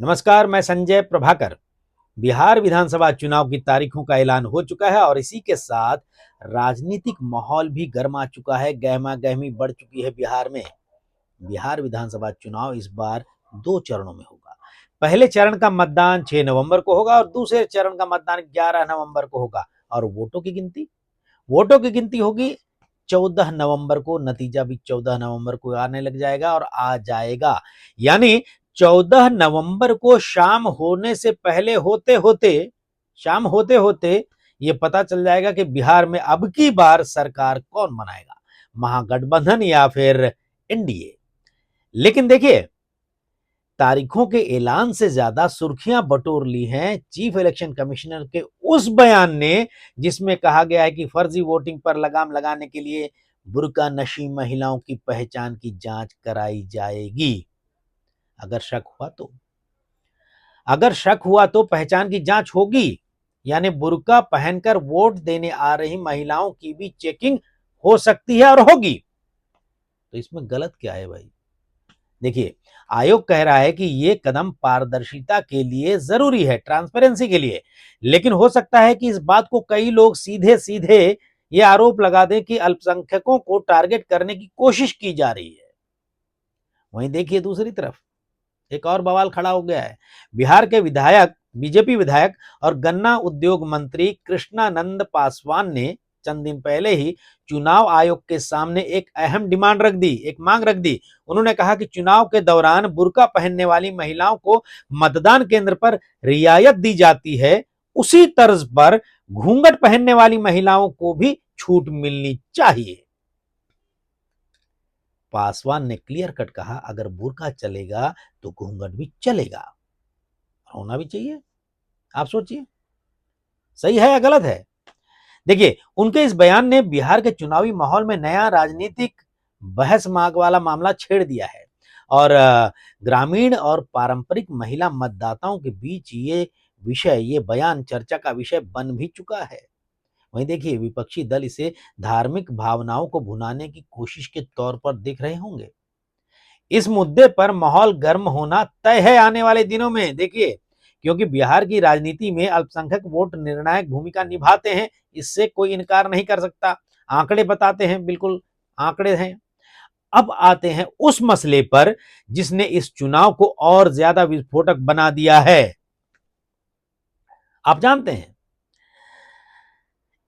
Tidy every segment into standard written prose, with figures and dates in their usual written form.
नमस्कार, मैं संजय प्रभाकर। बिहार विधानसभा चुनाव की तारीखों का ऐलान हो चुका है और इसी के साथ राजनीतिक माहौल भी गर्मा चुका है, गहमा-गहमी बढ़ चुकी है बिहार में। बिहार विधानसभा चुनाव इस बार 2 चरणों में होगा। पहले चरण का मतदान 6 नवंबर को होगा और दूसरे चरण का मतदान 11 नवंबर को होगा और वोटों की गिनती होगी 14 नवंबर को। नतीजा भी 14 नवंबर को आने लग जाएगा और आ जाएगा। यानी 14 नवंबर को शाम होते होते ये पता चल जाएगा कि बिहार में अब की बार सरकार कौन बनाएगा, महागठबंधन या फिर एनडीए। लेकिन देखिए, तारीखों के ऐलान से ज्यादा सुर्खियां बटोर ली हैं चीफ इलेक्शन कमिश्नर के उस बयान ने, जिसमें कहा गया है कि फर्जी वोटिंग पर लगाम लगाने के लिए बुर्का नशी महिलाओं की पहचान की जांच कराई जाएगी। अगर शक हुआ तो पहचान की जांच होगी, यानी बुर्का पहनकर वोट देने आ रही महिलाओं की भी चेकिंग हो सकती है और होगी। तो इसमें गलत क्या है भाई? देखिए, आयोग कह रहा है कि यह कदम पारदर्शिता के लिए जरूरी है, ट्रांसपेरेंसी के लिए। लेकिन हो सकता है कि इस बात को कई लोग सीधे सीधे यह आरोप लगा दें कि अल्पसंख्यकों को टारगेट करने की कोशिश की जा रही है। वहीं देखिए, दूसरी तरफ एक और बवाल खड़ा हो गया है। बिहार के बीजेपी विधायक और गन्ना उद्योग मंत्री कृष्णानंद पासवान ने चंद दिन पहले ही चुनाव आयोग के सामने एक अहम मांग रख दी। उन्होंने कहा कि चुनाव के दौरान बुर्का पहनने वाली महिलाओं को मतदान केंद्र पर रियायत दी जाती है, उसी तर्ज पर घूंघट पहनने वाली महिलाओं को भी छूट मिलनी चाहिए। पासवान ने क्लियर कट कहा, अगर बुर्का चलेगा तो घूंघट भी चलेगा, होना भी चाहिए। आप सोचिए, सही है या गलत है? देखिए, उनके इस बयान ने बिहार के चुनावी माहौल में नया राजनीतिक बहस मार्ग वाला मामला छेड़ दिया है और ग्रामीण और पारंपरिक महिला मतदाताओं के बीच ये बयान चर्चा का विषय बन भी चुका है। वहीं देखिए, विपक्षी दल इसे धार्मिक भावनाओं को भुनाने की कोशिश के तौर पर देख रहे होंगे। इस मुद्दे पर माहौल गर्म होना तय है आने वाले दिनों में। देखिए, क्योंकि बिहार की राजनीति में अल्पसंख्यक वोट निर्णायक भूमिका निभाते हैं, इससे कोई इनकार नहीं कर सकता। आंकड़े बताते हैं, बिल्कुल आंकड़े हैं। अब आते हैं उस मसले पर जिसने इस चुनाव को और ज्यादा विस्फोटक बना दिया है। आप जानते हैं,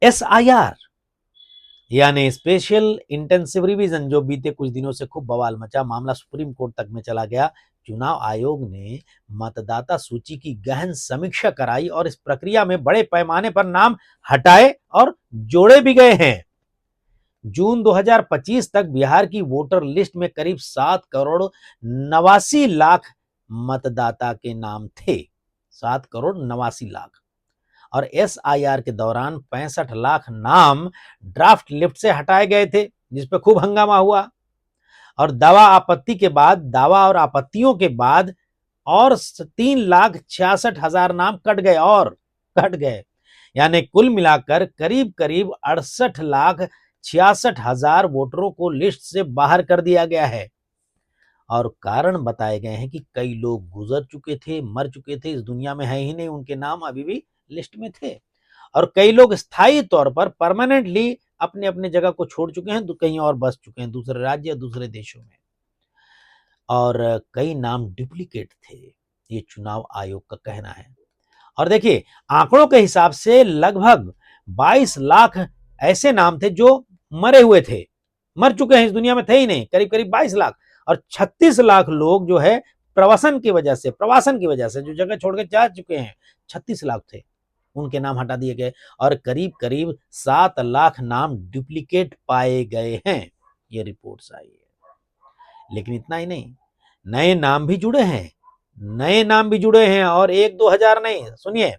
एसआईआर यानी स्पेशल इंटेंसिव रिवीजन, जो बीते कुछ दिनों से खूब बवाल मचा, मामला सुप्रीम कोर्ट तक में चला गया। चुनाव आयोग ने मतदाता सूची की गहन समीक्षा कराई और इस प्रक्रिया में बड़े पैमाने पर नाम हटाए और जोड़े भी गए हैं। जून 2025 तक बिहार की वोटर लिस्ट में करीब 7 करोड़ 89 लाख मतदाता के नाम थे। 7 करोड़ 89 लाख। और एसआईआर के दौरान 65 लाख नाम ड्राफ्ट लिस्ट से हटाए गए थे, जिस पे खूब हंगामा हुआ। और दावा और आपत्तियों के बाद और 3,66,000 नाम कट गए। यानी कुल मिलाकर करीब करीब 68,66,000 वोटरों को लिस्ट से बाहर कर दिया गया है। और कारण बताए गए हैं कि कई लोग गुजर चुके थे, मर चुके थे, इस दुनिया में है ही नहीं, उनके नाम अभी भी लिस्ट में थे। और कई लोग स्थायी तौर पर परमानेंटली अपने अपने जगह को छोड़ चुके हैं, तो कहीं और बस चुके हैं, दूसरे राज्य या दूसरे देशों में। और कई नाम डुप्लीकेट थे, ये चुनाव आयोग का कहना है। और देखिए, आंकड़ों के हिसाब से लगभग 22 लाख ऐसे नाम थे जो मरे हुए थे, मर चुके हैं, इस दुनिया में थे ही नहीं, करीब करीब 22 लाख। और 36 लाख लोग जो है प्रवासन की वजह से जो जगह छोड़ के जा चुके हैं, 36 लाख थे, उनके नाम हटा दिए गए। और करीब करीब 7 लाख नाम डुप्लीकेट पाए गए हैं, ये रिपोर्ट्स आई है। लेकिन इतना ही नहीं, नए नाम भी जुड़े हैं और 1-2 हजार नहीं। सुनिए,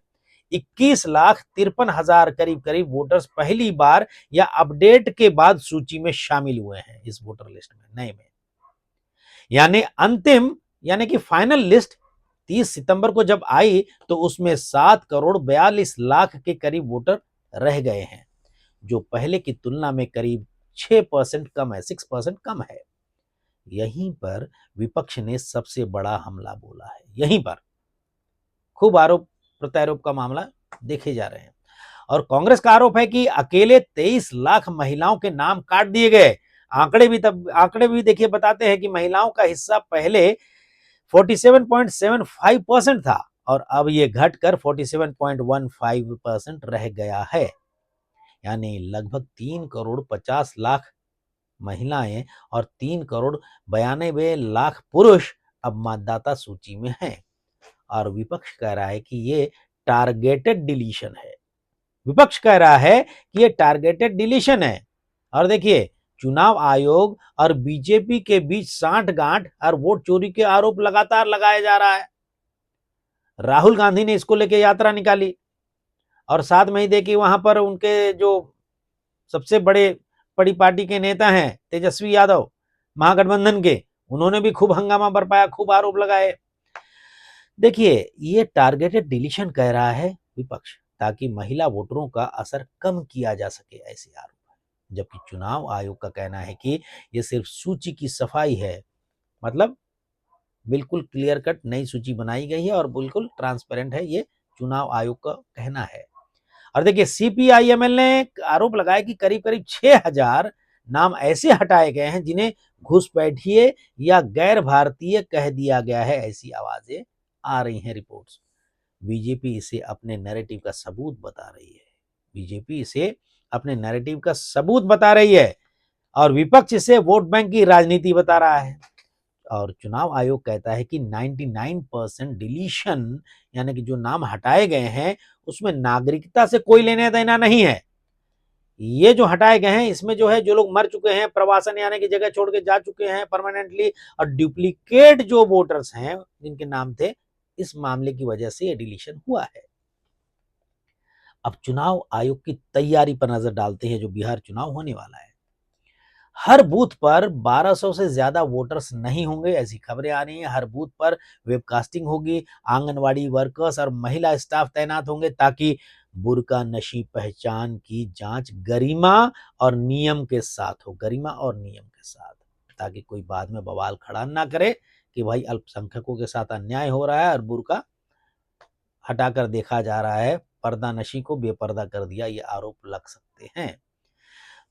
21,53,000 करीब करीब वोटर्स पहली बार या अपडेट के बाद सूची में शामिल हुए हैं इस वोटर लिस्ट में, नए में। यानी कि फाइनल लिस्ट 30 सितंबर को जब आई तो उसमें 7 करोड़ 42 लाख के करीब वोटर रह गए हैं, जो पहले की तुलना में करीब 6% कम है, 6% कम है। यहीं पर विपक्ष ने सबसे बड़ा हमला बोला है, यहीं पर खूब आरोप प्रत्यारोप का मामला देखे जा रहे हैं। और कांग्रेस का आरोप है कि अकेले 23 लाख महिलाओं के नाम काट दिए गए। आंकड़े भी देखिए बताते हैं कि महिलाओं का हिस्सा पहले 47.75% था और अब ये घटकर 47.15% रह गया है। यानी लगभग 3 करोड़ 50 लाख महिलाएं और 3 करोड़ 92 लाख पुरुष अब मतदाता सूची में हैं। और विपक्ष कह रहा है कि ये टारगेटेड डिलीशन है। विपक्ष कह रहा है कि ये टारगेटेड डिलीशन है। और देखिए, चुनाव आयोग और बीजेपी के बीच सांठ-गांठ और वोट चोरी के आरोप लगातार लगाया जा रहा है। राहुल गांधी ने इसको लेकर यात्रा निकाली और साथ में ही देखिए वहां पर उनके जो सबसे बड़ी पार्टी के नेता हैं तेजस्वी यादव महागठबंधन के, उन्होंने भी खूब हंगामा बरपाया, खूब आरोप लगाए। देखिए, ये टारगेटेड डिलीशन कह रहा है विपक्ष, ताकि महिला वोटरों का असर कम किया जा सके, ऐसे आरोप है। जबकि चुनाव आयोग का कहना है कि ये सिर्फ सूची की सफाई है। मतलब बिल्कुल क्लियर कट नई सूची बनाई गई है और बिल्कुल ट्रांसपेरेंट है, ये चुनाव आयोग का कहना है। और देखिए, सीपीआईएमएल ने आरोप लगाया कि करीब करीब 6000 नाम ऐसे हटाए गए हैं जिन्हें घुसपैठिए या गैर भारतीय कह दिया गया है। ऐसी आवाजें आ रही हैं, रिपोर्ट्स। बीजेपी इसे अपने नैरेटिव का सबूत बता रही है। बीजेपी इसे अपने नैरेटिव का सबूत बता रही है और विपक्ष इसे वोट बैंक की राजनीति बता रहा है। और चुनाव आयोग कहता है कि 99% डिलीशन, यानी कि जो नाम हटाए गए हैं उसमें नागरिकता से कोई लेना देना नहीं है। ये जो हटाए गए हैं इसमें जो है, जो लोग मर चुके हैं, प्रवासन यानी कि जगह छोड़ के जा चुके हैं परमानेंटली, और डुप्लीकेट जो वोटर्स हैं जिनके नाम थे, इस मामले की वजह से ये डिलीशन हुआ है। अब चुनाव आयोग की तैयारी पर नजर डालते हैं, जो बिहार चुनाव होने वाला है। हर बूथ पर 1200 से ज्यादा वोटर्स नहीं होंगे, ऐसी खबरें आ रही हैं। हर बूथ पर वेबकास्टिंग होगी, आंगनवाड़ी वर्कर्स और महिला स्टाफ तैनात होंगे ताकि बुर्का नशी पहचान की जांच गरिमा और नियम के साथ हो, गरिमा और नियम के साथ, ताकि कोई बाद में बवाल खड़ा ना करे कि भाई अल्पसंख्यकों के साथ अन्याय हो रहा है और बुर्का हटाकर देखा जा रहा है, पर्दा नशी को बेपर्दा कर दिया, ये आरोप लग सकते हैं।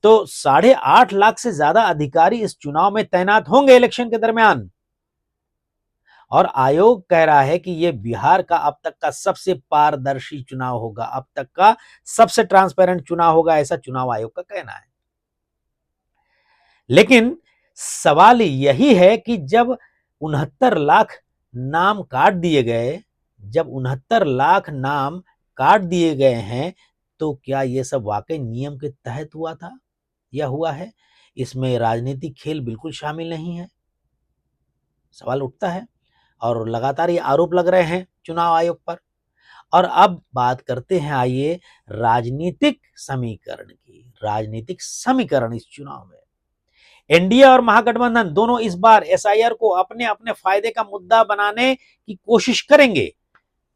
तो 8.5 लाख से ज्यादा अधिकारी इस चुनाव में तैनात होंगे इलेक्शन के दरमियान। और आयोग कह रहा है कि यह बिहार का अब तक का सबसे पारदर्शी चुनाव होगा, अब तक का सबसे ट्रांसपेरेंट चुनाव होगा, ऐसा चुनाव आयोग का कहना है। लेकिन सवाल यही है कि जब 69 लाख नाम काट दिए गए, जब 69 लाख नाम काट दिए गए हैं, तो क्या यह सब वाकई नियम के तहत हुआ था या हुआ है? इसमें राजनीतिक खेल बिल्कुल शामिल नहीं है, सवाल उठता है। और लगातार ये आरोप लग रहे हैं चुनाव आयोग पर। और अब बात करते हैं, आइए, राजनीतिक समीकरण इस चुनाव में। एनडीए और महागठबंधन दोनों इस बार एसआईआर को अपने अपने फायदे का मुद्दा बनाने की कोशिश करेंगे।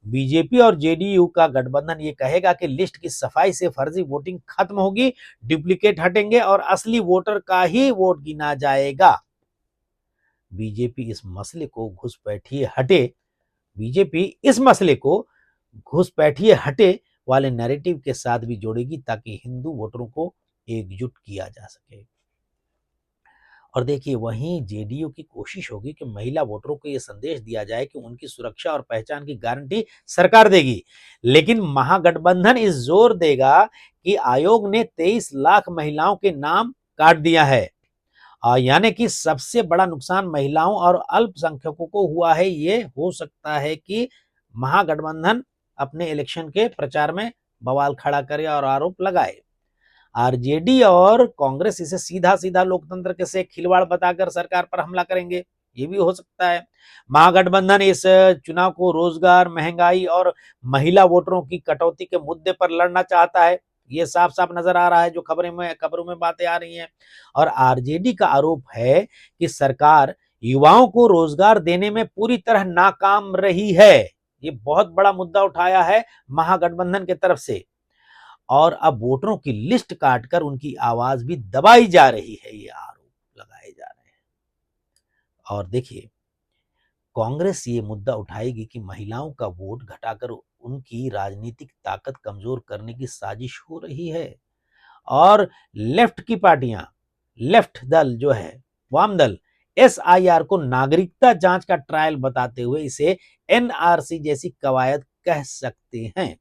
बीजेपी और जेडीयू का गठबंधन ये कहेगा कि लिस्ट की सफाई से फर्जी वोटिंग खत्म होगी, डुप्लीकेट हटेंगे और असली वोटर का ही वोट गिना जाएगा। बीजेपी इस मसले को घुसपैठिए हटे वाले नैरेटिव के साथ भी जोड़ेगी, ताकि हिंदू वोटरों को एकजुट किया जा सके। और देखिए, वहीं जेडीयू की कोशिश होगी कि महिला वोटरों को यह संदेश दिया जाए कि उनकी सुरक्षा और पहचान की गारंटी सरकार देगी। लेकिन महागठबंधन इस जोर देगा कि आयोग ने 23 लाख महिलाओं के नाम काट दिया है, यानी कि सबसे बड़ा नुकसान महिलाओं और अल्पसंख्यकों को हुआ है। ये हो सकता है कि महागठबंधन अपने इलेक्शन के प्रचार में बवाल खड़ा करे और आरोप लगाए। आरजेडी और कांग्रेस इसे सीधा सीधा लोकतंत्र के से खिलवाड़ बताकर सरकार पर हमला करेंगे, ये भी हो सकता है। महागठबंधन इस चुनाव को रोजगार, महंगाई और महिला वोटरों की कटौती के मुद्दे पर लड़ना चाहता है, ये साफ साफ नजर आ रहा है, जो खबरों में बातें आ रही हैं। और आरजेडी का आरोप है कि सरकार युवाओं को रोजगार देने में पूरी तरह नाकाम रही है। ये बहुत बड़ा मुद्दा उठाया है महागठबंधन की तरफ से। और अब वोटरों की लिस्ट काटकर उनकी आवाज भी दबाई जा रही है, ये आरोप लगाए जा रहे हैं। और देखिए, कांग्रेस ये मुद्दा उठाएगी कि महिलाओं का वोट घटाकर उनकी राजनीतिक ताकत कमजोर करने की साजिश हो रही है। और लेफ्ट की पार्टियां, लेफ्ट दल जो है, वाम दल, एसआईआर को नागरिकता जांच का ट्रायल बताते हुए इसे एनआरसी जैसी कवायद कह सकते हैं।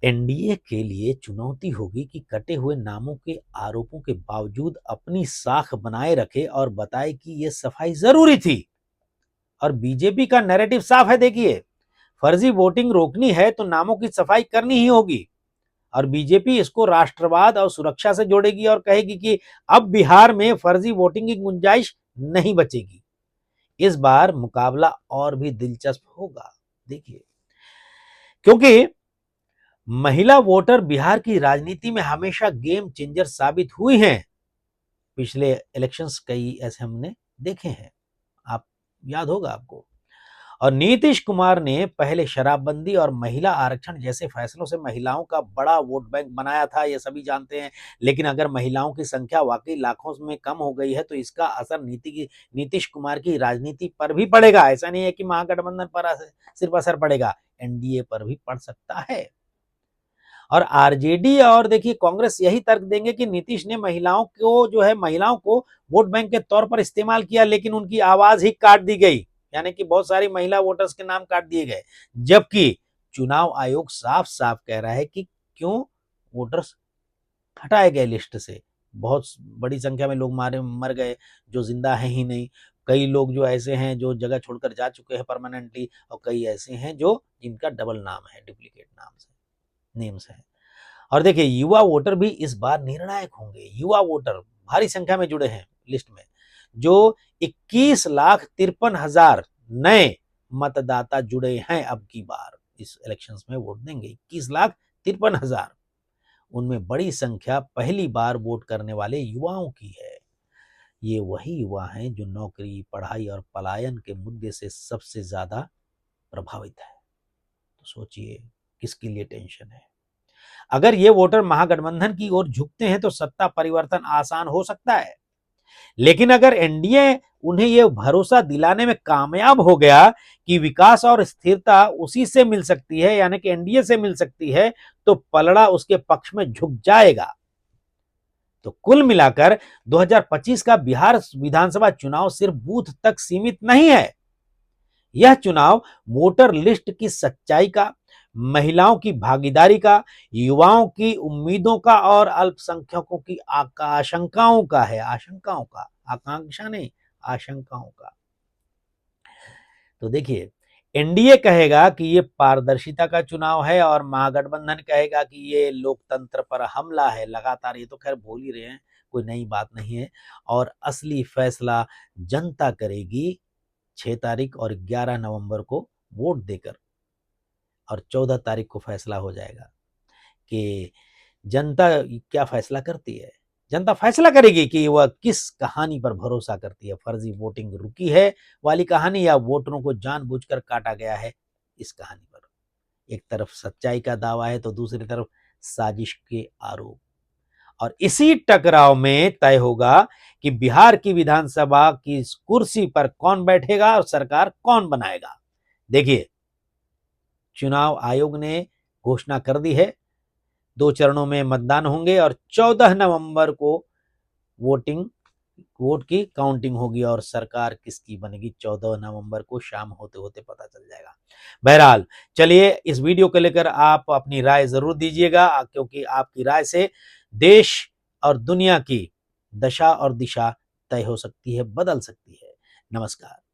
एनडीए के लिए चुनौती होगी कि कटे हुए नामों के आरोपों के बावजूद अपनी साख बनाए रखे और बताए कि यह सफाई जरूरी थी। और बीजेपी का नैरेटिव साफ है, देखिए, फर्जी वोटिंग रोकनी है तो नामों की सफाई करनी ही होगी। और बीजेपी इसको राष्ट्रवाद और सुरक्षा से जोड़ेगी और कहेगी कि अब बिहार में फर्जी वोटिंग की गुंजाइश नहीं बचेगी। इस बार मुकाबला और भी दिलचस्प होगा, देखिए, क्योंकि महिला वोटर बिहार की राजनीति में हमेशा गेम चेंजर साबित हुई हैं। पिछले इलेक्शंस कई ऐसे हमने देखे हैं, आप याद होगा आपको। और नीतीश कुमार ने पहले शराबबंदी और महिला आरक्षण जैसे फैसलों से महिलाओं का बड़ा वोट बैंक बनाया था, ये सभी जानते हैं। लेकिन अगर महिलाओं की संख्या वाकई लाखों में कम हो गई है तो इसका असर नीतीश कुमार की राजनीति पर भी पड़ेगा। ऐसा नहीं है कि महागठबंधन पर सिर्फ असर पड़ेगा, एनडीए पर भी पड़ सकता है। और आरजेडी और देखिए कांग्रेस यही तर्क देंगे कि नीतीश ने महिलाओं को वोट बैंक के तौर पर इस्तेमाल किया, लेकिन उनकी आवाज ही काट दी गई, यानी कि बहुत सारी महिला वोटर्स के नाम काट दिए गए। जबकि चुनाव आयोग साफ साफ कह रहा है कि क्यों वोटर्स हटाए गए लिस्ट से। बहुत बड़ी संख्या में लोग मर गए जो जिंदा है ही नहीं। कई लोग जो ऐसे हैं जो जगह छोड़कर जा चुके हैं परमानेंटली, और कई ऐसे हैं जो जिनका डबल नाम है, डुप्लीकेट नाम से नेम्स है। और देखिए युवा वोटर भी इस बार निर्णायक होंगे। युवा वोटर भारी संख्या में जुड़े हैं लिस्ट में, जो 21,53,000 नए मतदाता जुड़े हैं। अब की बार इस इलेक्शंस में वोट देंगे 21,53,000। उनमें बड़ी संख्या पहली बार वोट करने वाले युवाओं की है। ये वही युवा हैं जो नौकरी, पढ़ाई और पलायन के मुद्दे से सबसे ज्यादा प्रभावित है। तो सोचिए किसके लिए टेंशन है। अगर ये वोटर महागठबंधन की ओर झुकते हैं तो सत्ता परिवर्तन आसान हो सकता है। लेकिन अगर एनडीए उन्हें यह भरोसा दिलाने में कामयाब हो गया कि विकास और स्थिरता उसी से मिल सकती है, यानी कि एनडीए से मिल सकती है, तो पलड़ा उसके पक्ष में झुक जाएगा। तो कुल मिलाकर 2025 का बिहार विधानसभा चुनाव सिर्फ बूथ तक सीमित नहीं है। यह चुनाव वोटर लिस्ट की सच्चाई का, महिलाओं की भागीदारी का, युवाओं की उम्मीदों का और अल्पसंख्यकों की आशंकाओं का है। आशंकाओं का, आकांक्षा नहीं, आशंकाओं का। तो देखिए, एनडीए कहेगा कि ये पारदर्शिता का चुनाव है और महागठबंधन कहेगा कि ये लोकतंत्र पर हमला है। लगातार ये तो खैर बोल ही रहे हैं, कोई नई बात नहीं है। और असली फैसला जनता करेगी 6 तारीख और 11 नवंबर को वोट देकर। और 14 तारीख को फैसला हो जाएगा कि जनता क्या फैसला करती है। जनता फैसला करेगी कि वह किस कहानी पर भरोसा करती है, फर्जी वोटिंग रुकी है वाली कहानी या वोटरों को जानबूझकर काटा गया है इस कहानी पर। एक तरफ सच्चाई का दावा है तो दूसरी तरफ साजिश के आरोप। और इसी टकराव में तय होगा कि बिहार की विधानसभा की कुर्सी पर कौन बैठेगा और सरकार कौन बनाएगा। देखिए, चुनाव आयोग ने घोषणा कर दी है, 2 चरणों में मतदान होंगे और 14 नवंबर को वोट की काउंटिंग होगी और सरकार किसकी बनेगी 14 नवंबर को शाम होते होते पता चल जाएगा। बहरहाल चलिए, इस वीडियो को लेकर आप अपनी राय जरूर दीजिएगा, क्योंकि आपकी राय से देश और दुनिया की दशा और दिशा तय हो सकती है, बदल सकती है। नमस्कार।